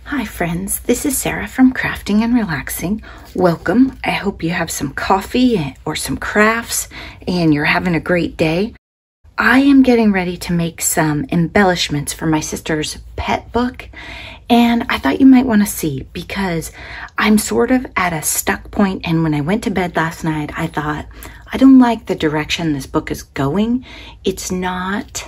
Hi friends, this is Sarah from Crafting and Relaxing. Welcome. I hope you have some coffee or some crafts and you're having a great day. I am getting ready to make some embellishments for my sister's pet book, and I thought you might want to see because I'm sort of at a stuck point, and when I went to bed last night, I thought, I don't like the direction this book is going. It's not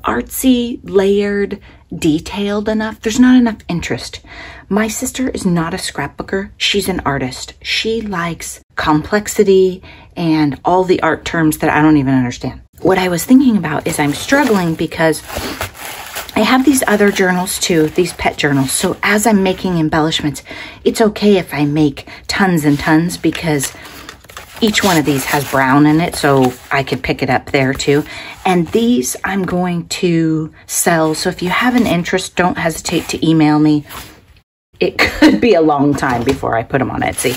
artsy, layered, detailed enough. There's not enough interest. My sister is not a scrapbooker. She's an artist. She likes complexity and all the art terms that I don't even understand. What I was thinking about is I'm struggling because I have these other journals too, these pet journals. So as I'm making embellishments, it's okay if I make tons and tons because each one of these has brown in it, so I could pick it up there too. And these I'm going to sell. So if you have an interest, don't hesitate to email me. It could be a long time before I put them on Etsy.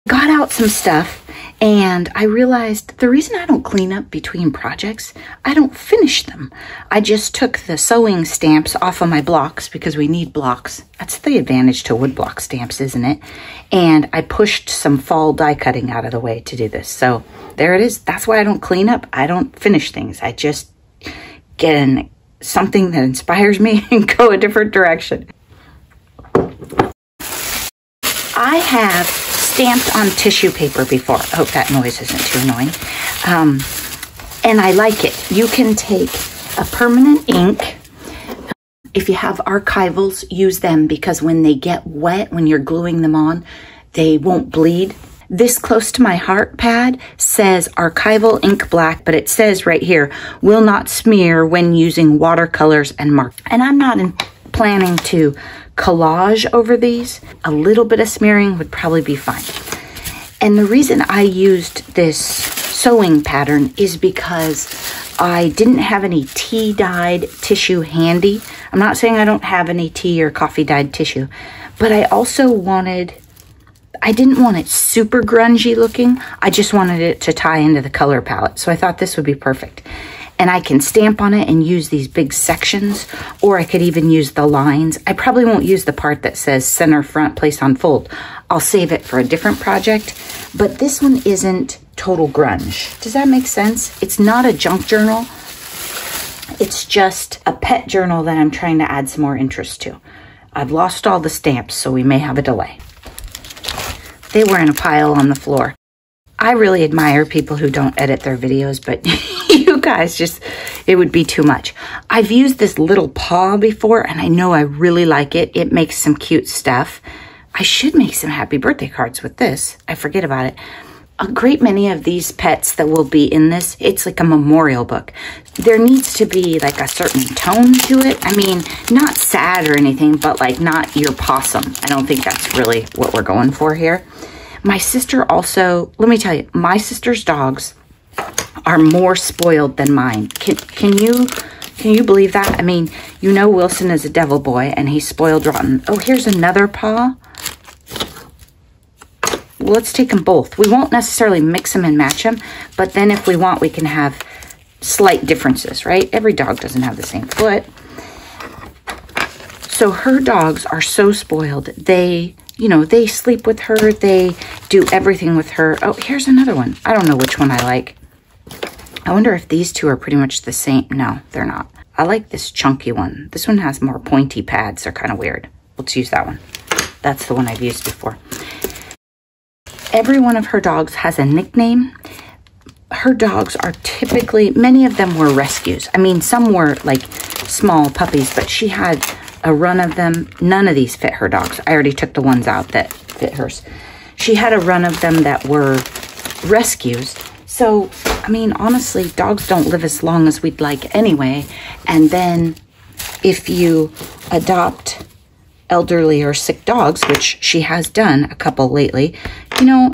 Got out some stuff and I realized the reason I don't clean up between projects, I don't finish them. I just took the sewing stamps off of my blocks because we need blocks. That's the advantage to wood block stamps, isn't it? And I pushed some fall die cutting out of the way to do this. So there it is. That's why I don't clean up. I don't finish things. I just get something that inspires me and go a different direction. I have stamped on tissue paper before. I hope that noise isn't too annoying. And I like it. You can take a permanent ink. If you have archivals, use them because when they get wet, when you're gluing them on, they won't bleed. This close to my heart pad says archival ink black, but it says right here, will not smear when using watercolors and mark. And I'm not planning to collage over these. A little bit of smearing would probably be fine. And the reason I used this sewing pattern is because I didn't have any tea dyed tissue handy. I'm not saying I don't have any tea or coffee dyed tissue, but I also I didn't want it super grungy looking. I just wanted it to tie into the color palette. So I thought this would be perfect. And I can stamp on it and use these big sections, or I could even use the lines. I probably won't use the part that says center, front, place on fold. I'll save it for a different project, but this one isn't total grunge. Does that make sense? It's not a junk journal. It's just a pet journal that I'm trying to add some more interest to. I've lost all the stamps, so we may have a delay. They were in a pile on the floor. I really admire people who don't edit their videos, but you guys just, it would be too much. I've used this little paw before, and I know I really like it. It makes some cute stuff. I should make some happy birthday cards with this. I forget about it. A great many of these pets that will be in this, it's like a memorial book. There needs to be like a certain tone to it. I mean, not sad or anything, but like not your possum. I don't think that's really what we're going for here. My sister also, let me tell you, my sister's dogs are more spoiled than mine. Can you believe that? I mean, you know Wilson is a devil boy and he's spoiled rotten. Oh, here's another paw. Well, let's take them both. We won't necessarily mix them and match them, but then if we want, we can have slight differences, right? Every dog doesn't have the same foot. So her dogs are so spoiled. They sleep with her. They do everything with her. Oh, here's another one. I don't know which one I like. I wonder if these two are pretty much the same. No, they're not. I like this chunky one. This one has more pointy pads. They're kind of weird. Let's use that one. That's the one I've used before. Every one of her dogs has a nickname. Her dogs are typically, many of them were rescues. I mean, some were like small puppies, but she had a run of them. None of these fit her dogs. I already took the ones out that fit hers. She had a run of them that were rescues. So, I mean, honestly, dogs don't live as long as we'd like anyway. And then if you adopt elderly or sick dogs, which she has done a couple lately, you know,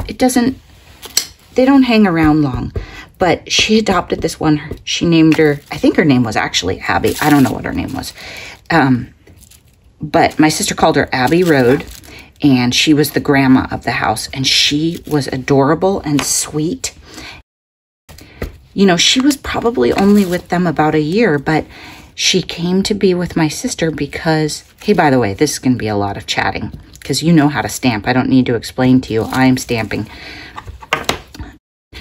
they don't hang around long. But she adopted this one. She named her, I think her name was actually Abby. I don't know what her name was. But my sister called her Abbey Road, and she was the grandma of the house, and she was adorable and sweet. You know, she was probably only with them about a year, but she came to be with my sister because, hey, by the way, this is going to be a lot of chatting because you know how to stamp. I don't need to explain to you. I am stamping.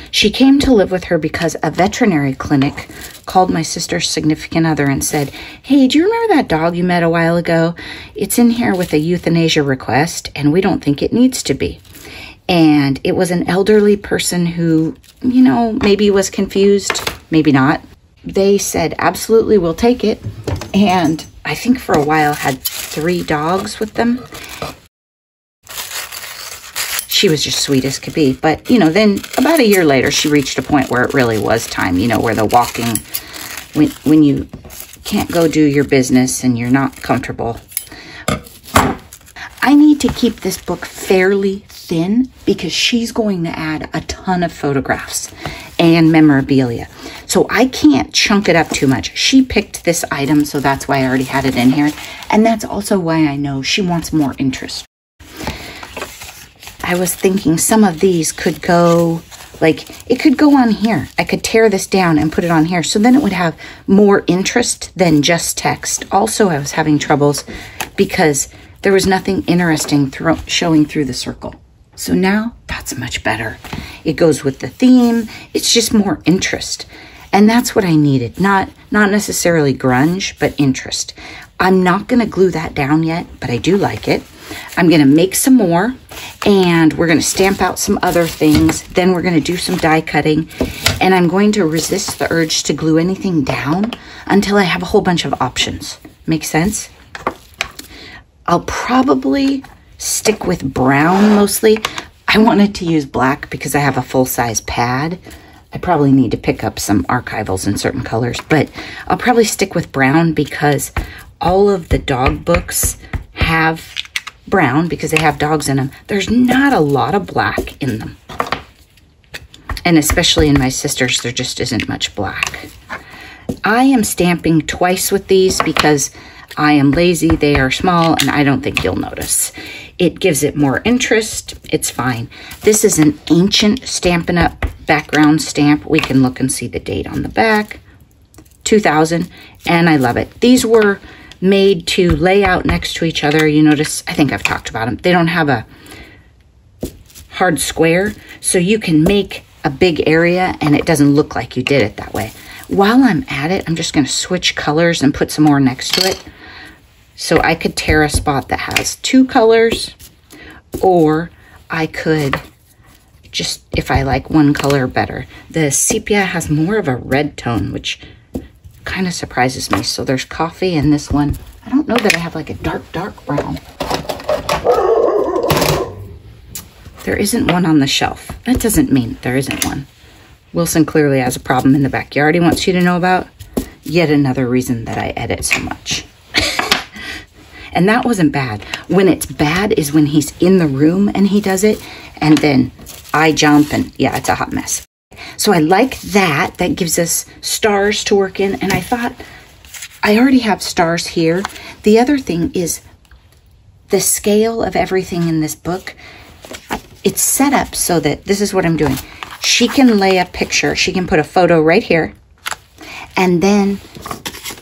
She came to live with her because a veterinary clinic called my sister's significant other and said, hey, do you remember that dog you met a while ago? It's in here with a euthanasia request, and we don't think it needs to be. And it was an elderly person who, you know, maybe was confused, maybe not. They said, absolutely, we'll take it. And I think for a while had 3 dogs with them. She was just sweet as could be. But, you know, then about a year later, she reached a point where it really was time, you know, where the walking, when you can't go do your business and you're not comfortable. I need to keep this book fairly thin because she's going to add a ton of photographs and memorabilia. So I can't chunk it up too much. She picked this item, so that's why I already had it in here. And that's also why I know she wants more interest. I was thinking some of these could go, like, it could go on here. I could tear this down and put it on here. So then it would have more interest than just text. Also, I was having troubles because there was nothing interesting showing through the circle. So now that's much better. It goes with the theme. It's just more interest. And that's what I needed. Not necessarily grunge, but interest. I'm not going to glue that down yet, but I do like it. I'm going to make some more, and we're going to stamp out some other things. Then we're going to do some die cutting, and I'm going to resist the urge to glue anything down until I have a whole bunch of options. Make sense? I'll probably stick with brown mostly. I wanted to use black because I have a full-size pad. I probably need to pick up some archivals in certain colors, but I'll probably stick with brown because all of the dog books have brown because they have dogs in them. There's not a lot of black in them. And especially in my sister's, there just isn't much black. I am stamping twice with these because I am lazy, they are small, and I don't think you'll notice. It gives it more interest. It's fine. This is an ancient Stampin' Up! Background stamp. We can look and see the date on the back. 2000, and I love it. These were made to lay out next to each other. You notice, I think I've talked about them. They don't have a hard square, so you can make a big area and it doesn't look like you did it that way. While I'm at it, I'm just going to switch colors and put some more next to it. So I could tear a spot that has 2 colors, or I could just, if I like one color better. The sepia has more of a red tone, which kind of surprises me. So there's coffee in this one. I don't know that I have like a dark brown. There isn't one on the shelf. That doesn't mean there isn't one. Wilson clearly has a problem in the backyard he wants you to know about. Yet another reason that I edit so much. And that wasn't bad. When it's bad is when he's in the room and he does it, and then I jump and yeah, it's a hot mess. So I like that. That gives us stars to work in. And I thought, I already have stars here. The other thing is the scale of everything in this book. It's set up so that this is what I'm doing. She can lay a picture. She can put a photo right here. And then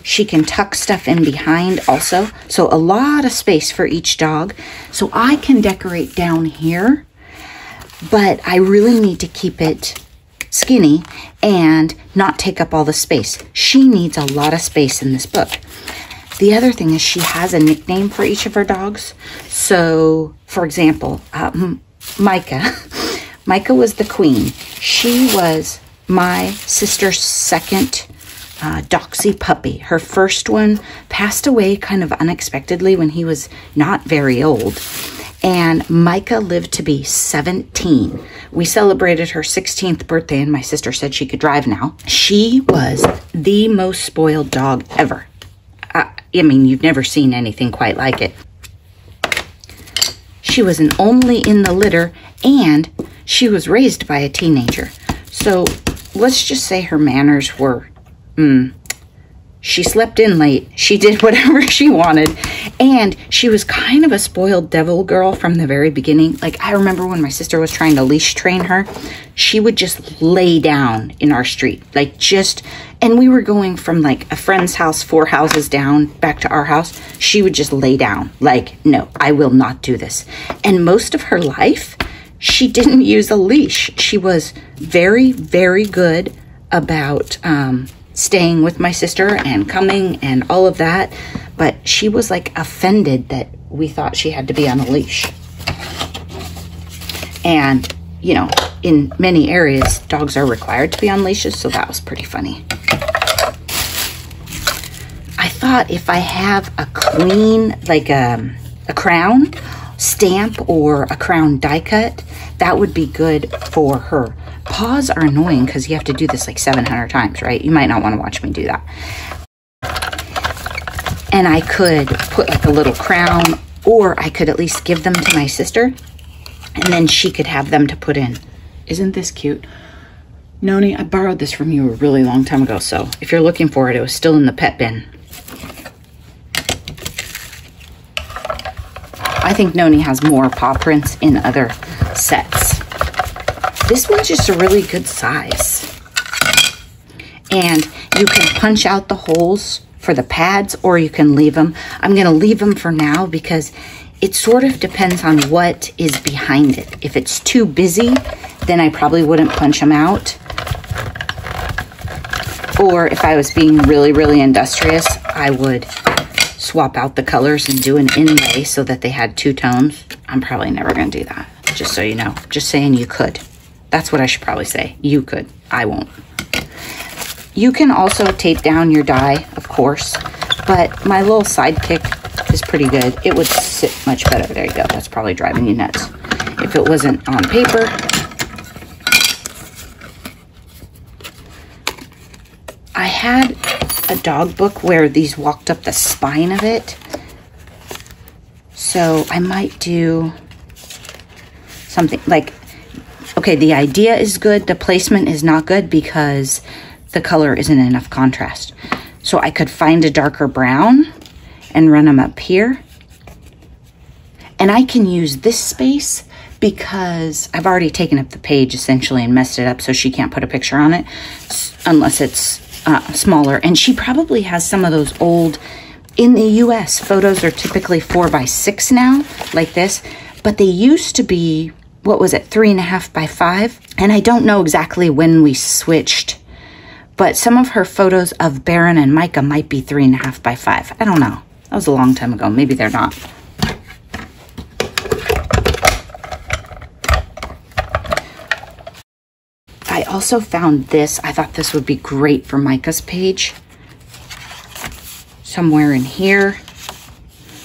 she can tuck stuff in behind also. So a lot of space for each dog. So I can decorate down here. But I really need to keep it skinny and not take up all the space. She needs a lot of space in this book. The other thing is she has a nickname for each of her dogs. So, for example, Micah. Micah was the queen. She was my sister's second Doxy puppy. Her first one passed away kind of unexpectedly when he was not very old. And Micah lived to be 17. We celebrated her 16th birthday, and my sister said she could drive now. She was the most spoiled dog ever. I mean, you've never seen anything quite like it. She was an only in the litter, and she was raised by a teenager. So let's just say her manners were She slept in late. She did whatever she wanted. And she was kind of a spoiled devil girl from the very beginning. Like, I remember when my sister was trying to leash train her, she would just lay down in our street. Like, and we were going from like a friend's house 4 houses down back to our house. She would just lay down. Like, no, I will not do this. And most of her life, she didn't use a leash. She was very, very good about staying with my sister and coming and all of that, but she was like offended that we thought she had to be on a leash. And, you know, in many areas, dogs are required to be on leashes, so that was pretty funny. I thought if I have a clean, like a crown stamp or a crown die cut, that would be good for her. Paws are annoying because you have to do this like 700 times, right? You might not want to watch me do that. And I could put like a little crown, or I could at least give them to my sister, and then she could have them to put in. Isn't this cute? Noni, I borrowed this from you a really long time ago, so if you're looking for it, it was still in the pet bin. I think Noni has more paw prints in other sets. This one's just a really good size. And you can punch out the holes for the pads, or you can leave them. I'm going to leave them for now because it sort of depends on what is behind it. If it's too busy, then I probably wouldn't punch them out. Or if I was being really, really industrious, I would swap out the colors and do an inlay so that they had 2 tones. I'm probably never going to do that, just so you know. Just saying you could. That's what I should probably say. You could. I won't. You can also tape down your die, of course, but my little sidekick is pretty good. It would sit much better. There you go. That's probably driving you nuts. If it wasn't on paper. I had a dog book where these walked up the spine of it. So I might do something like, okay, the idea is good. The placement is not good because the color isn't enough contrast. So I could find a darker brown and run them up here. And I can use this space because I've already taken up the page essentially and messed it up, so she can't put a picture on it unless it's smaller. And she probably has some of those old, in the US, photos are typically 4x6 now, like this, but they used to be, what was it, 3.5x5? And I don't know exactly when we switched, but some of her photos of Baron and Micah might be 3.5x5. I don't know. That was a long time ago. Maybe they're not. I also found this. I thought this would be great for Micah's page. Somewhere in here.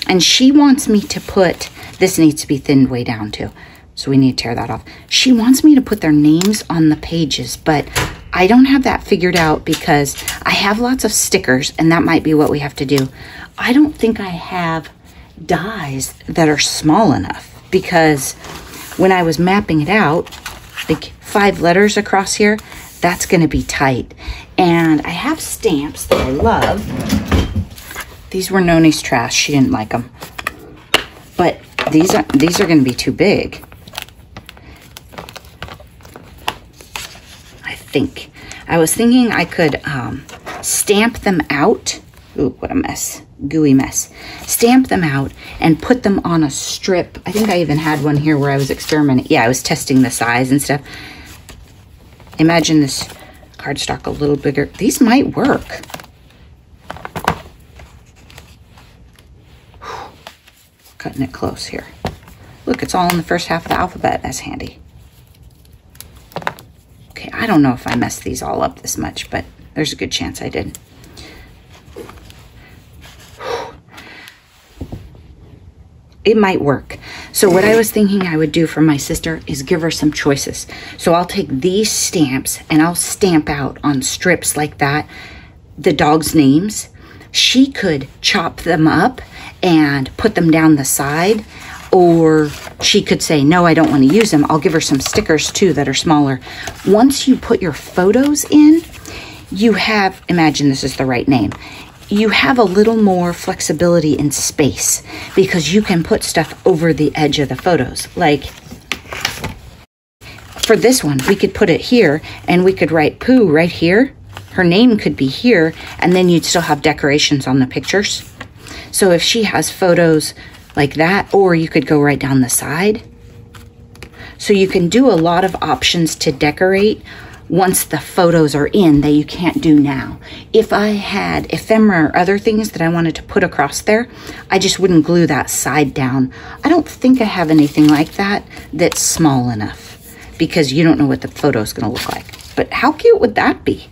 And she wants me to put, this needs to be thinned way down too, so we need to tear that off. She wants me to put their names on the pages, but I don't have that figured out because I have lots of stickers, and that might be what we have to do. I don't think I have dies that are small enough, because when I was mapping it out, like 5 letters across here, that's going to be tight. And I have stamps that I love. These were Noni's trash. She didn't like them. But these are going to be too big. I think. I was thinking I could stamp them out. Ooh, what a mess. Gooey mess. Stamp them out and put them on a strip. I think I even had one here where I was experimenting. Yeah, I was testing the size and stuff. Imagine this cardstock a little bigger. These might work. Whew. Cutting it close here. Look, it's all in the first half of the alphabet. That's handy. Okay, I don't know if I messed these all up this much, but there's a good chance I did. It might work. So what I was thinking I would do for my sister is give her some choices. So I'll take these stamps and I'll stamp out on strips like that the dog's names. She could chop them up and put them down the side, or she could say, no, I don't want to use them. I'll give her some stickers too that are smaller. Once you put your photos in, you have, imagine this is the right name. you have a little more flexibility in space because you can put stuff over the edge of the photos. Like for this one, we could put it here and we could write Pooh right here. Her name could be here, and then you'd still have decorations on the pictures. So if she has photos like that, or you could go right down the side. So you can do a lot of options to decorate once the photos are in that you can't do now. If I had ephemera or other things that I wanted to put across there, I just wouldn't glue that side down. I don't think I have anything like that that's small enough because you don't know what the photo is gonna look like. But how cute would that be?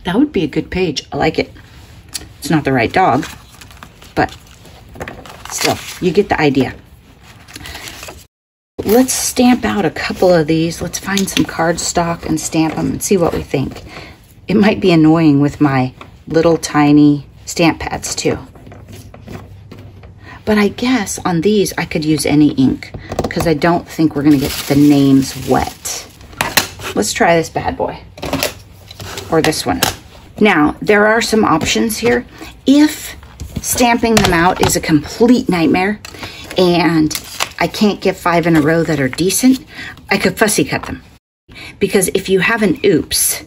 That would be a good page. I like it. It's not the right dog, but still, you get the idea. Let's stamp out a couple of these. Let's find some cardstock and stamp them and see what we think. It might be annoying with my little tiny stamp pads too. But I guess on these I could use any ink because I don't think we're gonna get the names wet. Let's try this bad boy. Or this one. Now, there are some options here. If stamping them out is a complete nightmare and I can't get 5 in a row that are decent, I could fussy cut them. Because if you have an oops,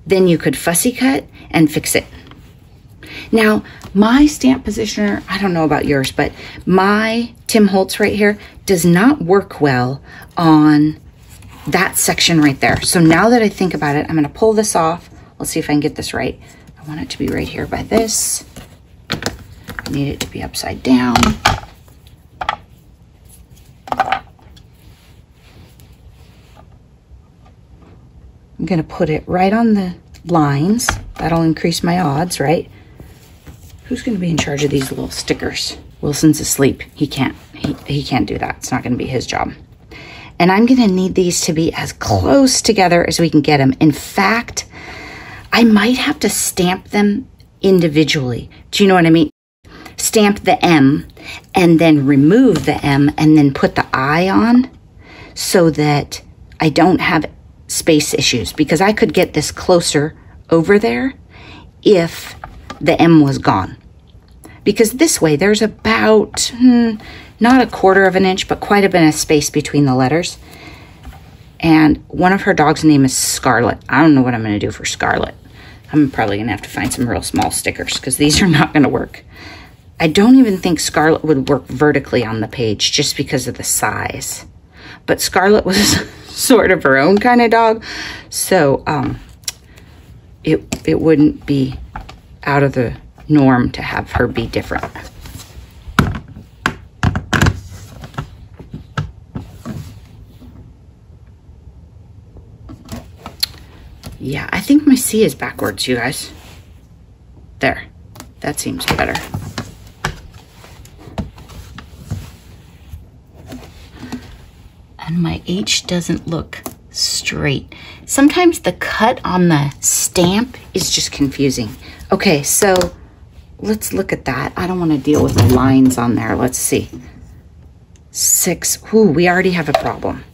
then you could fussy cut and fix it. Now, my stamp positioner, I don't know about yours, but my Tim Holtz right here does not work well on that section right there. So now that I think about it, I'm gonna pull this off. Let's see if I can get this right. I want it to be right here by this. I need it to be upside down. I'm gonna put it right on the lines. That'll increase my odds, right? Who's gonna be in charge of these little stickers? Wilson's asleep. He can't do that. It's not gonna be his job. And I'm gonna need these to be as close together as we can get them. In fact, I might have to stamp them individually. Do you know what I mean? Stamp the M and then remove the M and then put the I on so that I don't have space issues, because I could get this closer over there if the M was gone. Because this way there's about, not a 1/4 of an inch, but quite a bit of space between the letters. And one of her dogs' name is Scarlet. I don't know what I'm gonna do for Scarlet. I'm probably gonna have to find some real small stickers because these are not gonna work. I don't even think Scarlet would work vertically on the page just because of the size. But Scarlet was sort of her own kind of dog, so it wouldn't be out of the norm to have her be different. Yeah, I think my C is backwards, you guys. There, that seems better. And my H doesn't look straight. Sometimes the cut on the stamp is just confusing. Okay, so let's look at that. I don't want to deal with the lines on there. Let's see. 6. Ooh, we already have a problem.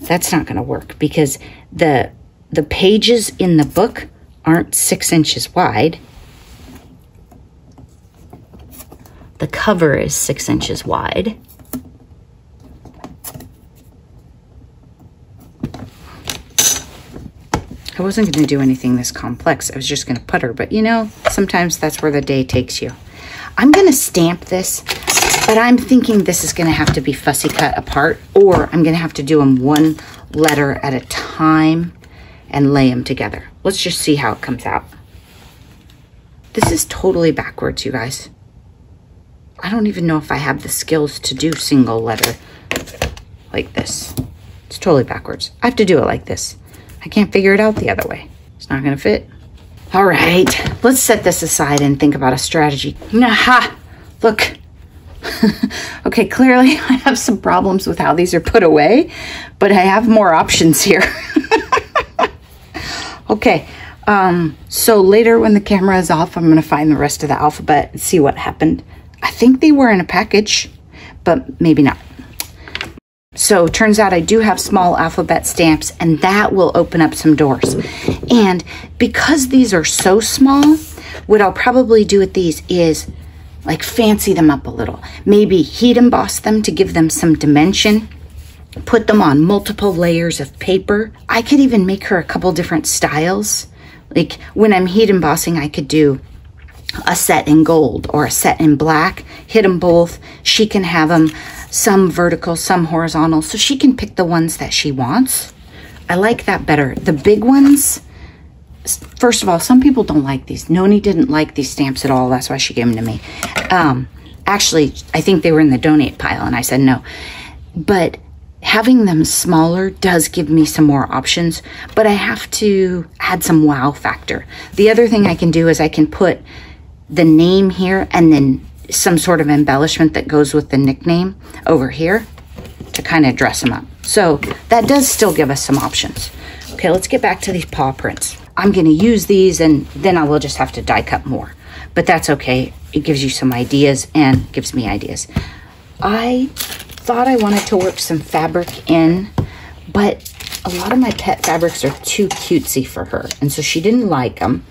That's not going to work because the pages in the book aren't 6 inches wide. The cover is 6 inches wide. I wasn't going to do anything this complex. I was just going to put her, but you know, sometimes that's where the day takes you. I'm going to stamp this, but I'm thinking this is going to have to be fussy cut apart, or I'm going to have to do them one letter at a time and lay them together. Let's just see how it comes out. This is totally backwards, you guys. I don't even know if I have the skills to do single letter like this. It's totally backwards. I have to do it like this. I can't figure it out the other way. It's not gonna fit. All right, let's set this aside and think about a strategy. Aha, look. Okay, clearly I have some problems with how these are put away, but I have more options here. Okay, so later when the camera is off, I'm gonna find the rest of the alphabet and see what happened. I think they were in a package, but maybe not. So turns out I do have small alphabet stamps, and that will open up some doors. And because these are so small, what I'll probably do with these is like fancy them up a little. Maybe heat emboss them to give them some dimension. Put them on multiple layers of paper. I could even make her a couple different styles. Like when I'm heat embossing, I could do a set in gold or a set in black, hit them both. She can have them some vertical, some horizontal, so she can pick the ones that she wants. I like that better. The big ones, first of all, some people don't like these. Noni didn't like these stamps at all. That's why she gave them to me. Actually, I think they were in the donate pile, and I said no. But having them smaller does give me some more options, but I have to add some wow factor. The other thing I can do is I can put the name here and then some sort of embellishment that goes with the nickname over here to kind of dress them up. So that does still give us some options. Okay, let's get back to these paw prints. I'm going to use these and then I will just have to die cut more, but that's okay. It gives you some ideas and gives me ideas. I thought I wanted to work some fabric in, but a lot of my pet fabrics are too cutesy for her, and so she didn't like them,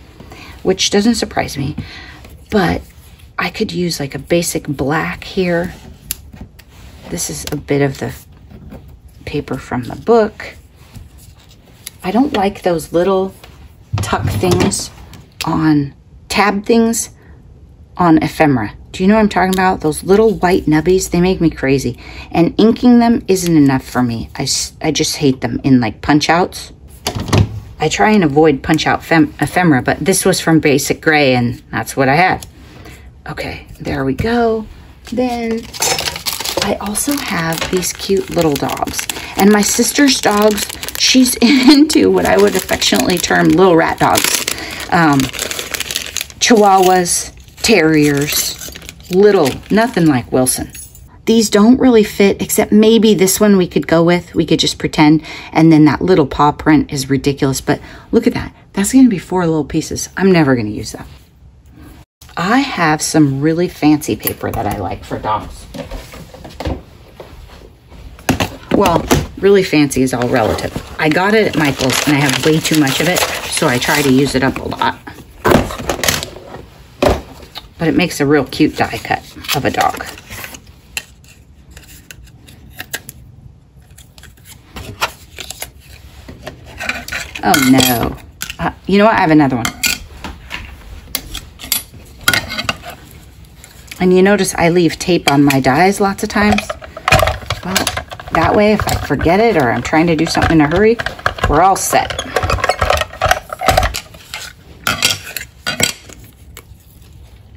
which doesn't surprise me. But I could use like a basic black here. This is a bit of the paper from the book. I don't like those little tuck things on, tab things on ephemera. Do you know what I'm talking about? Those little white nubbies, they make me crazy. And inking them isn't enough for me. I just hate them in like punch outs. I try and avoid punch out ephemera, but this was from Basic Gray and that's what I had. Okay, there we go. Then I also have these cute little dogs. And my sister's dogs, she's into what I would affectionately term little rat dogs. Chihuahuas, terriers, little, nothing like Wilson. These don't really fit, except maybe this one we could go with. We could just pretend. And then that little paw print is ridiculous. But look at that. That's going to be 4 little pieces. I'm never going to use that. I have some really fancy paper that I like for dogs. Well, really fancy is all relative. I got it at Michael's and I have way too much of it, so I try to use it up a lot. But it makes a real cute die cut of a dog. Oh no. You know what? I have another one. And you notice I leave tape on my dies lots of times. Well, that way if I forget it or I'm trying to do something in a hurry, we're all set.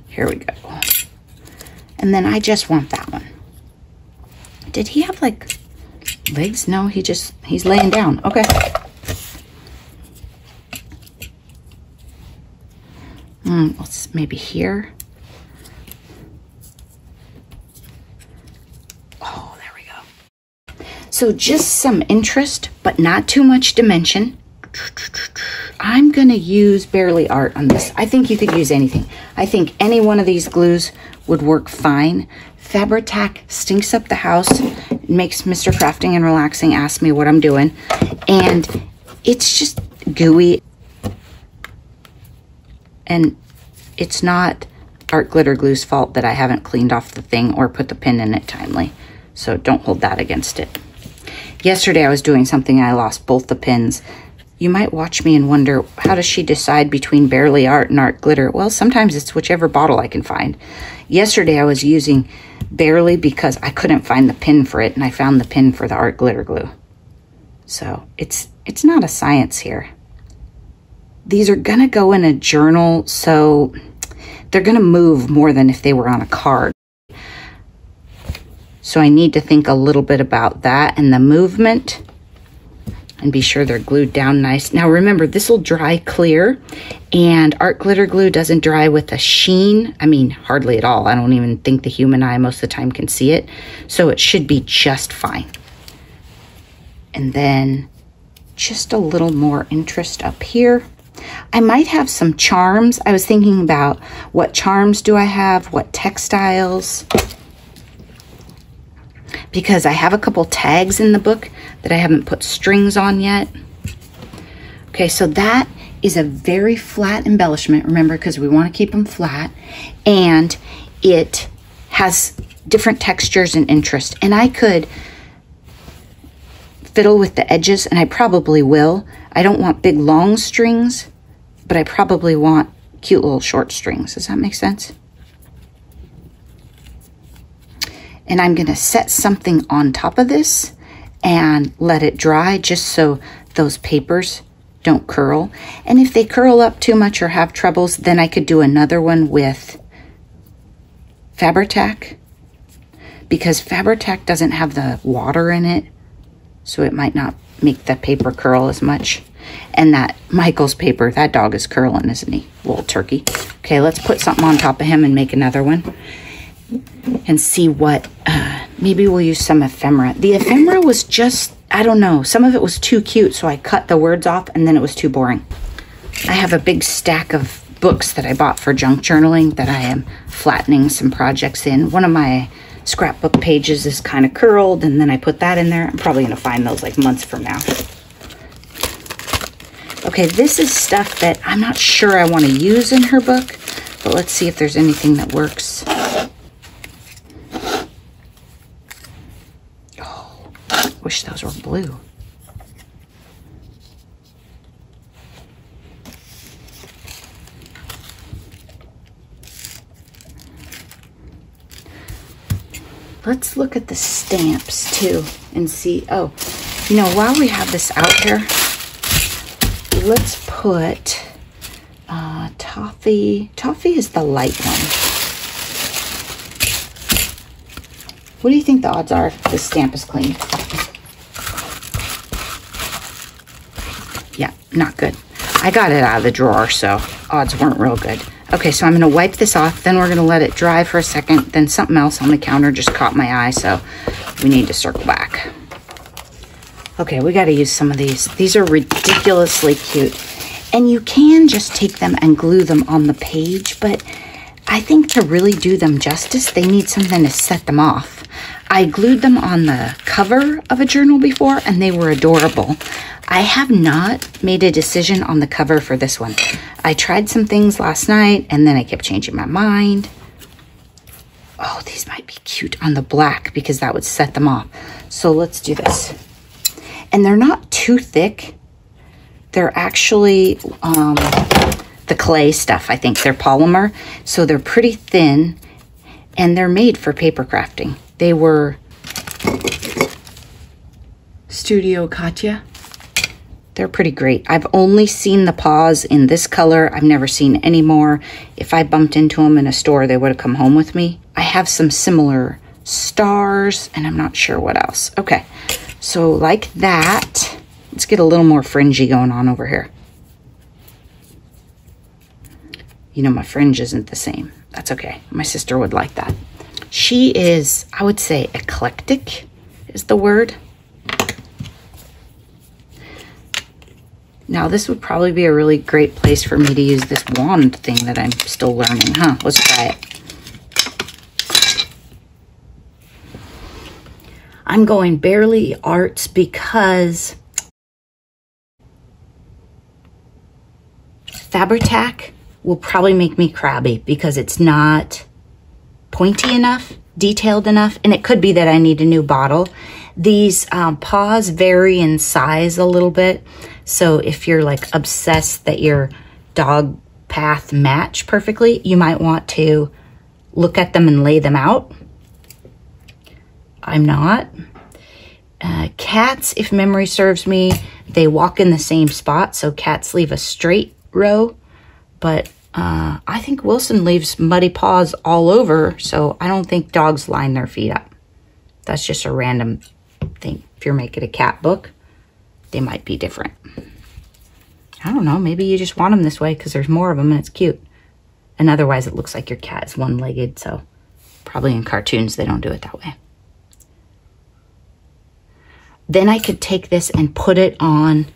Here we go. And then I just want that one. Did he have like legs? No, he's laying down. Okay. Let's maybe here. Oh, there we go. So just some interest, but not too much dimension. I'm going to use Barely Art on this. I think you could use anything. I think any one of these glues would work fine. Fabri-Tac stinks up the house. It makes Mr. Crafting and Relaxing ask me what I'm doing. And it's just gooey. And it's not Art Glitter Glue's fault that I haven't cleaned off the thing or put the pin in it timely. So don't hold that against it. Yesterday I was doing something and I lost both the pins. You might watch me and wonder, how does she decide between Barely Art and Art Glitter? Well, sometimes it's whichever bottle I can find. Yesterday I was using Barely because I couldn't find the pin for it, and I found the pin for the Art Glitter Glue. So it's not a science here. These are gonna go in a journal, so they're gonna move more than if they were on a card. So I need to think a little bit about that and the movement. And be sure they're glued down nice. Now remember, this will dry clear, and Art Glitter Glue doesn't dry with a sheen. I mean, hardly at all. I don't even think the human eye most of the time can see it. So it should be just fine. And then just a little more interest up here. I might have some charms. I was thinking about what charms do I have, what textiles, because I have a couple tags in the book that I haven't put strings on yet. Okay, so that is a very flat embellishment, remember, because we want to keep them flat, and it has different textures and interest. And I could fiddle with the edges, and I probably will. I don't want big long strings, but I probably want cute little short strings. Does that make sense? And I'm gonna set something on top of this and let it dry just so those papers don't curl. And if they curl up too much or have troubles, then I could do another one with Fabri-Tac, because Fabri-Tac doesn't have the water in it, so it might not make the paper curl as much. And that Michael's paper, that dog is curling, isn't he? Little turkey. Okay, let's put something on top of him and make another one and see what, maybe we'll use some ephemera. The ephemera was just, I don't know, some of it was too cute, so I cut the words off and then it was too boring. I have a big stack of books that I bought for junk journaling that I am flattening some projects in. One of my scrapbook pages is kind of curled, and then I put that in there. I'm probably going to find those like months from now. Okay, this is stuff that I'm not sure I want to use in her book, but let's see if there's anything that works. Oh, I wish those were blue. Let's look at the stamps too and see. Oh, you know, while we have this out here, let's put toffee. Toffee is the light one. What do you think the odds are if this stamp is clean? Yeah, not good. I got it out of the drawer, so odds weren't real good. Okay, so I'm going to wipe this off, then we're going to let it dry for a second, then something else on the counter just caught my eye, so we need to circle back. Okay, we got to use some of these. These are ridiculously cute, and you can just take them and glue them on the page, but I think to really do them justice, they need something to set them off. I glued them on the cover of a journal before, and they were adorable. I have not made a decision on the cover for this one. I tried some things last night, and then I kept changing my mind. Oh, these might be cute on the black because that would set them off. So let's do this. And they're not too thick. They're actually the clay stuff, I think. They're polymer, so they're pretty thin, and they're made for paper crafting. They were Studio Katya. They're pretty great. I've only seen the paws in this color. I've never seen any more. If I bumped into them in a store, they would have come home with me. I have some similar stars, and I'm not sure what else. Okay, so like that. Let's get a little more fringy going on over here. You know, my fringe isn't the same. That's okay. My sister would like that. She is, I would say, eclectic is the word. Now, this would probably be a really great place for me to use this wand thing that I'm still learning, huh? Let's try it. I'm going Barely Arts because Fabri-Tac will probably make me crabby because it's not pointy enough, detailed enough, and it could be that I need a new bottle. These paws vary in size a little bit. So if you're like obsessed that your dog path match perfectly, you might want to look at them and lay them out. I'm not. Cats, if memory serves me, they walk in the same spot. So cats leave a straight row, but I think Wilson leaves muddy paws all over. So I don't think dogs line their feet up. That's just a random thing. If you're making a cat book, they might be different. I don't know, maybe you just want them this way because there's more of them and it's cute. And otherwise it looks like your cat is one-legged, so probably in cartoons they don't do it that way. Then I could take this and put it on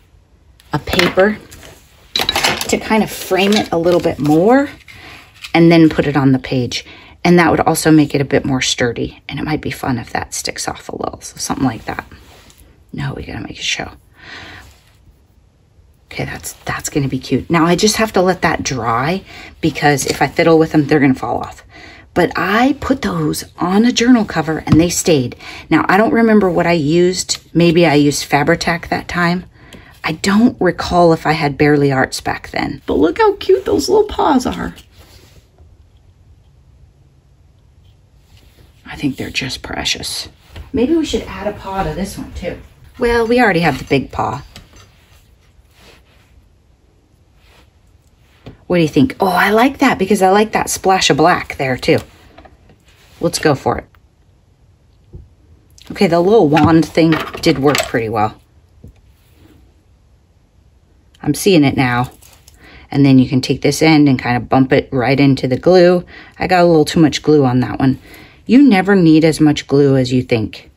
a paper to kind of frame it a little bit more and then put it on the page. And that would also make it a bit more sturdy. And it might be fun if that sticks off a little. So something like that. No, we gotta make it show. Okay, that's gonna be cute. Now I just have to let that dry because if I fiddle with them, they're gonna fall off. But I put those on a journal cover and they stayed. Now I don't remember what I used. Maybe I used Fabri-Tac that time. I don't recall if I had Barely Arts back then. But look how cute those little paws are. I think they're just precious. Maybe we should add a paw to this one too. Well, we already have the big paw. What do you think? Oh, I like that because I like that splash of black there too. Let's go for it. Okay, the little wand thing did work pretty well. I'm seeing it now. And then you can take this end and kind of bump it right into the glue. I got a little too much glue on that one. You never need as much glue as you think.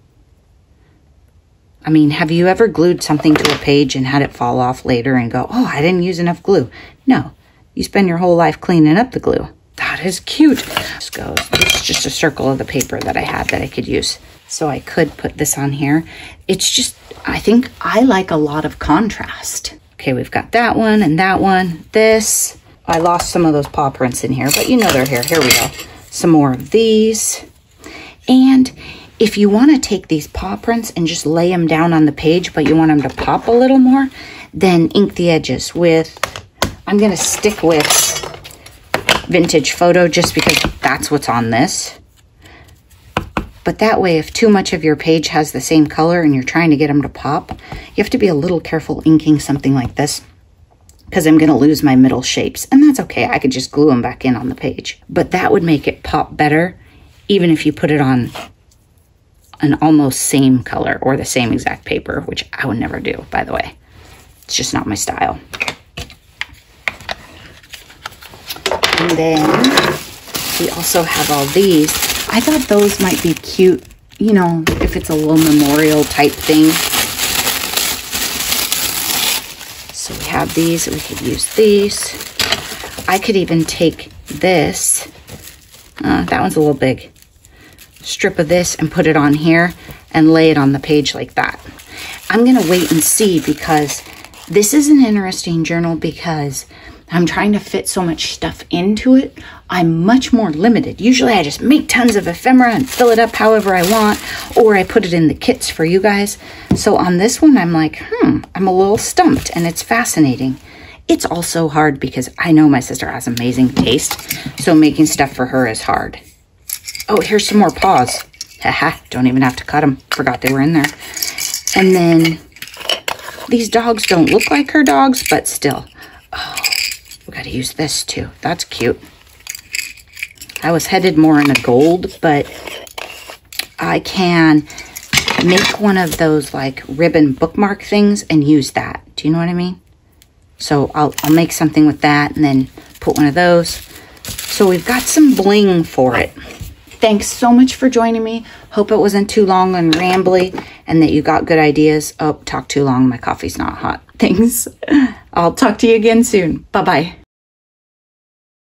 I mean, have you ever glued something to a page and had it fall off later and go, oh, I didn't use enough glue? No, you spend your whole life cleaning up the glue. That is cute. This goes, it's just a circle of the paper that I had that I could use. So I could put this on here. It's just, I think I like a lot of contrast. Okay, we've got that one and that one. This, I lost some of those paw prints in here, but you know they're here. Here we go. Some more of these. And if you want to take these paw prints and just lay them down on the page, but you want them to pop a little more, then ink the edges with, I'm going to stick with Vintage Photo just because that's what's on this. But that way, if too much of your page has the same color and you're trying to get them to pop, you have to be a little careful inking something like this because I'm going to lose my middle shapes. And that's okay. I could just glue them back in on the page. But that would make it pop better even if you put it on an almost same color or the same exact paper, which I would never do, by the way. It's just not my style. And then we also have all these. I thought those might be cute, you know, if it's a little memorial type thing. So we have these, we could use these. I could even take this, that one's a little big, strip of this and put it on here and lay it on the page like that. I'm gonna wait and see because this is an interesting journal because I'm trying to fit so much stuff into it. I'm much more limited. Usually I just make tons of ephemera and fill it up however I want, or I put it in the kits for you guys. So on this one, I'm like, I'm a little stumped and it's fascinating. It's also hard because I know my sister has amazing taste, so making stuff for her is hard. Oh, here's some more paws. Haha, don't even have to cut them. Forgot they were in there. And then these dogs don't look like her dogs, but still. Oh, we got to use this too. That's cute. I was headed more in a gold, but I can make one of those like ribbon bookmark things and use that. Do you know what I mean? So I'll make something with that and then put one of those. So we've got some bling for it. Thanks so much for joining me. Hope it wasn't too long and rambly and that you got good ideas. Oh, talk too long. My coffee's not hot. Thanks. I'll talk to you again soon. Bye-bye.